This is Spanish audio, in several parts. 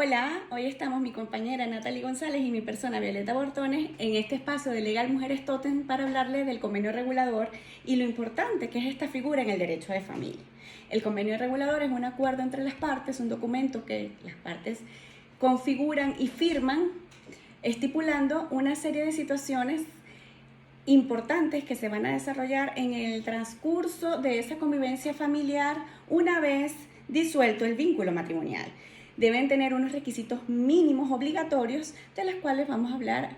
Hola, hoy estamos mi compañera Natalie González y mi persona Violeta Bortones en este espacio de Legal Mujeres Totem para hablarles del convenio regulador y lo importante que es esta figura en el derecho de familia. El convenio regulador es un acuerdo entre las partes, un documento que las partes configuran y firman estipulando una serie de situaciones importantes que se van a desarrollar en el transcurso de esa convivencia familiar una vez disuelto el vínculo matrimonial. Deben tener unos requisitos mínimos obligatorios de los cuales vamos a hablar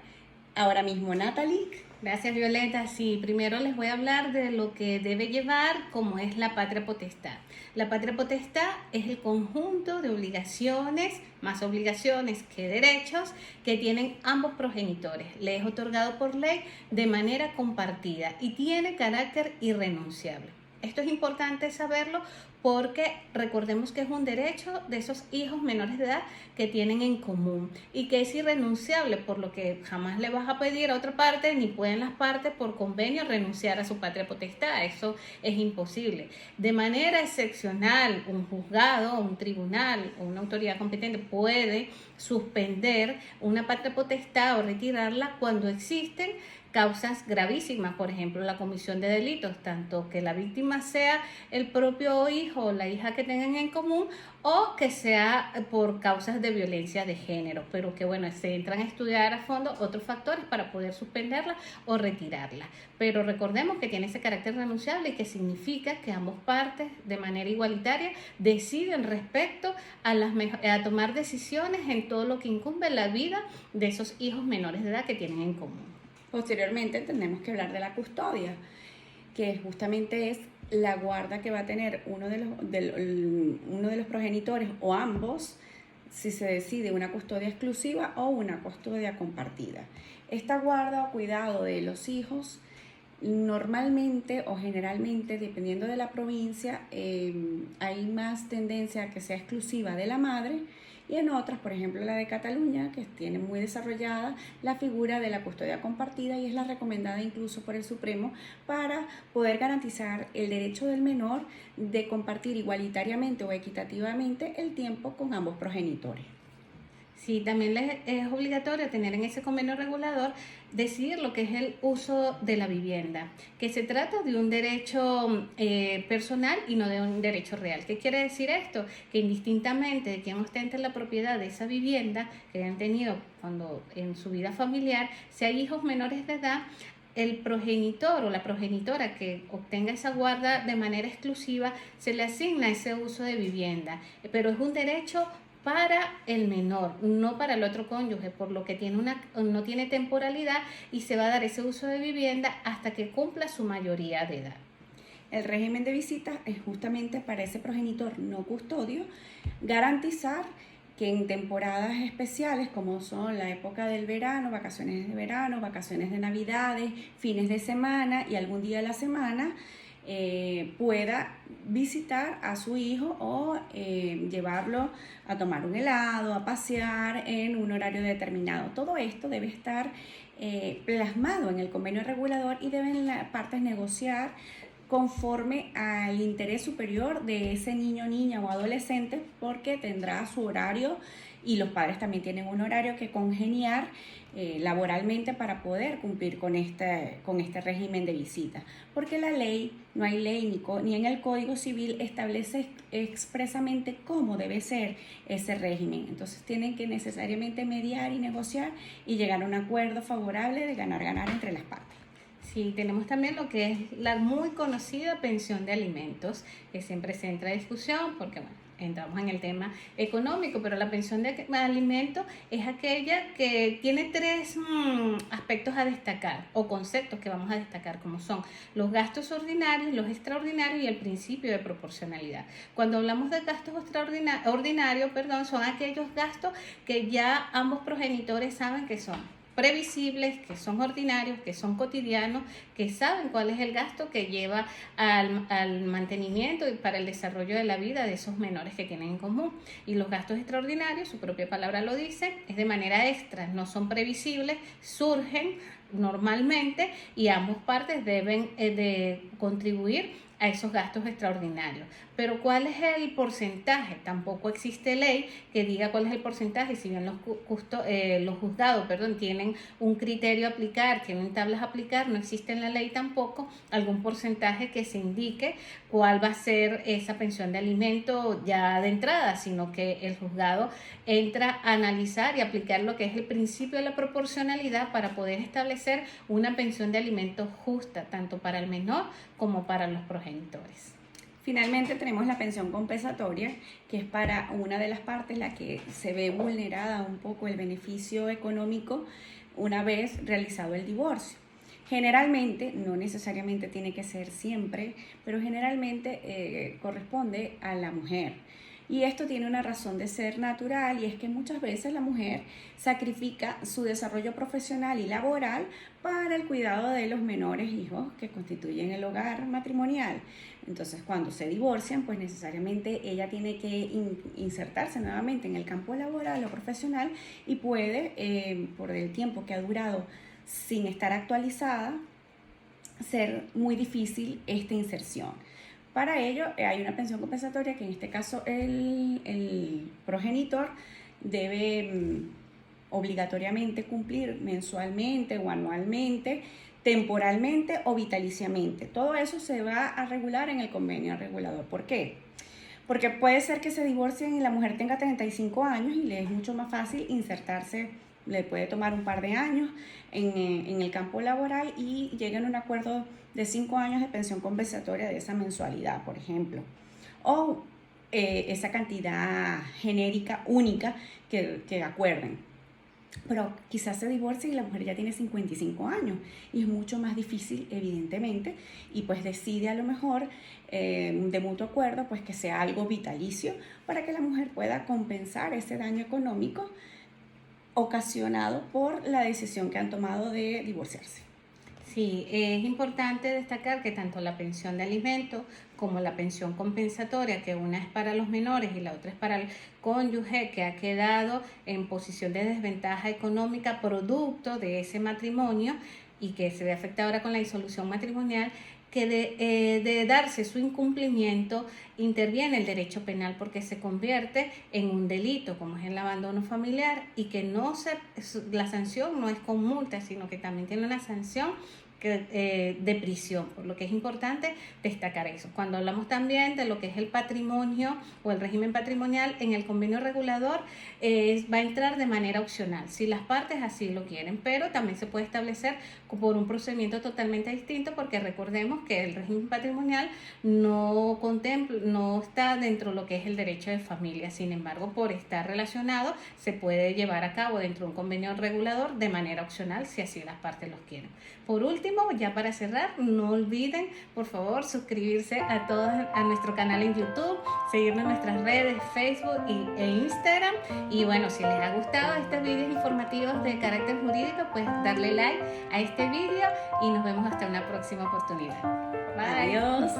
ahora mismo. Natalie. Gracias, Violeta. Sí, primero les voy a hablar de lo que debe llevar, como es la patria potestad. La patria potestad es el conjunto de obligaciones, más obligaciones que derechos, que tienen ambos progenitores. Le es otorgado por ley de manera compartida y tiene carácter irrenunciable. Esto es importante saberlo porque recordemos que es un derecho de esos hijos menores de edad que tienen en común y que es irrenunciable, por lo que jamás le vas a pedir a otra parte, ni pueden las partes por convenio renunciar a su patria potestad. Eso es imposible. De manera excepcional, un juzgado, un tribunal o una autoridad competente puede suspender una patria potestad o retirarla cuando existen causas gravísimas, por ejemplo, la comisión de delitos, tanto que la víctima sea el propio hijo o la hija que tengan en común o que sea por causas de violencia de género, pero que bueno, se entran a estudiar a fondo otros factores para poder suspenderla o retirarla. Pero recordemos que tiene ese carácter renunciable y que significa que ambas partes de manera igualitaria deciden respecto a tomar decisiones en todo lo que incumbe la vida de esos hijos menores de edad que tienen en común. Posteriormente tenemos que hablar de la custodia, que justamente es la guarda que va a tener uno de los progenitores o ambos, si se decide una custodia exclusiva o una custodia compartida. Esta guarda o cuidado de los hijos normalmente o generalmente, dependiendo de la provincia, hay más tendencia a que sea exclusiva de la madre, y en otras, por ejemplo la de Cataluña, que tiene muy desarrollada la figura de la custodia compartida y es la recomendada incluso por el Supremo para poder garantizar el derecho del menor de compartir igualitariamente o equitativamente el tiempo con ambos progenitores. Sí, también es obligatorio tener en ese convenio regulador decidir lo que es el uso de la vivienda, que se trata de un derecho personal y no de un derecho real. ¿Qué quiere decir esto? Que indistintamente de quién ostente la propiedad de esa vivienda que hayan tenido cuando en su vida familiar, si hay hijos menores de edad, el progenitor o la progenitora que obtenga esa guarda de manera exclusiva se le asigna ese uso de vivienda, pero es un derecho para el menor, no para el otro cónyuge, por lo que no tiene temporalidad y se va a dar ese uso de vivienda hasta que cumpla su mayoría de edad. El régimen de visitas es justamente para ese progenitor no custodio garantizar que en temporadas especiales como son la época del verano, vacaciones de navidades, fines de semana y algún día de la semana, pueda visitar a su hijo o llevarlo a tomar un helado, a pasear en un horario determinado. Todo esto debe estar plasmado en el convenio regulador y deben las partes negociar conforme al interés superior de ese niño, niña o adolescente, porque tendrá su horario y los padres también tienen un horario que congeniar laboralmente para poder cumplir con este régimen de visita, porque la ley, no hay ley ni en el Código Civil establece expresamente cómo debe ser ese régimen. Entonces tienen que necesariamente mediar y negociar y llegar a un acuerdo favorable de ganar-ganar entre las partes. Sí, tenemos también lo que es la muy conocida pensión de alimentos, que siempre se entra a discusión porque, bueno, entramos en el tema económico, pero la pensión de alimentos es aquella que tiene tres aspectos a destacar o conceptos que vamos a destacar, como son los gastos ordinarios, los extraordinarios y el principio de proporcionalidad. Cuando hablamos de gastos ordinarios, son aquellos gastos que ya ambos progenitores saben que son previsibles, que son ordinarios, que son cotidianos, que saben cuál es el gasto que lleva al mantenimiento y para el desarrollo de la vida de esos menores que tienen en común. Y los gastos extraordinarios, su propia palabra lo dice, es de manera extra, no son previsibles, surgen normalmente y ambas partes deben de contribuir a esos gastos extraordinarios. Pero ¿cuál es el porcentaje? Tampoco existe ley que diga cuál es el porcentaje. Si bien los juzgados tienen un criterio a aplicar, tienen tablas a aplicar, no existe en la ley tampoco algún porcentaje que se indique cuál va a ser esa pensión de alimento ya de entrada, sino que el juzgado entra a analizar y aplicar lo que es el principio de la proporcionalidad para poder establecer una pensión de alimento justa, tanto para el menor como para los progenitores. Finalmente tenemos la pensión compensatoria, que es para una de las partes la que se ve vulnerada un poco el beneficio económico una vez realizado el divorcio. Generalmente, no necesariamente tiene que ser siempre, pero generalmente corresponde a la mujer. Y esto tiene una razón de ser natural, y es que muchas veces la mujer sacrifica su desarrollo profesional y laboral para el cuidado de los menores hijos que constituyen el hogar matrimonial. Entonces, cuando se divorcian, pues necesariamente ella tiene que insertarse nuevamente en el campo laboral o profesional, y puede, por el tiempo que ha durado sin estar actualizada, ser muy difícil esta inserción. Para ello hay una pensión compensatoria que en este caso el progenitor debe obligatoriamente cumplir mensualmente o anualmente, temporalmente o vitaliciamente. Todo eso se va a regular en el convenio regulador. ¿Por qué? Porque puede ser que se divorcien y la mujer tenga 35 años y le es mucho más fácil insertarse, le puede tomar un par de años en el campo laboral y lleguen a un acuerdo de 5 años de pensión compensatoria de esa mensualidad, por ejemplo. O esa cantidad genérica única que acuerden. Pero quizás se divorcie y la mujer ya tiene 55 años y es mucho más difícil, evidentemente, y pues decide a lo mejor de mutuo acuerdo pues que sea algo vitalicio para que la mujer pueda compensar ese daño económico ocasionado por la decisión que han tomado de divorciarse. Sí, es importante destacar que tanto la pensión de alimento como la pensión compensatoria, que una es para los menores y la otra es para el cónyuge que ha quedado en posición de desventaja económica producto de ese matrimonio y que se ve afectado ahora con la disolución matrimonial, que de darse su incumplimiento interviene el derecho penal porque se convierte en un delito como es el abandono familiar, y que la sanción no es con multa, sino que también tiene una sanción de prisión, por lo que es importante destacar eso. Cuando hablamos también de lo que es el patrimonio o el régimen patrimonial, en el convenio regulador va a entrar de manera opcional, si las partes así lo quieren, pero también se puede establecer por un procedimiento totalmente distinto, porque recordemos que el régimen patrimonial no está dentro de lo que es el derecho de familia. Sin embargo, por estar relacionado, se puede llevar a cabo dentro de un convenio regulador de manera opcional si así las partes lo quieren. Por último, ya para cerrar, no olviden, por favor, suscribirse a nuestro canal en YouTube, seguirnos en nuestras redes, Facebook e Instagram. Y bueno, si les ha gustado estos vídeos informativos de carácter jurídico, pues darle like a este vídeo y nos vemos hasta una próxima oportunidad. Bye. Adiós.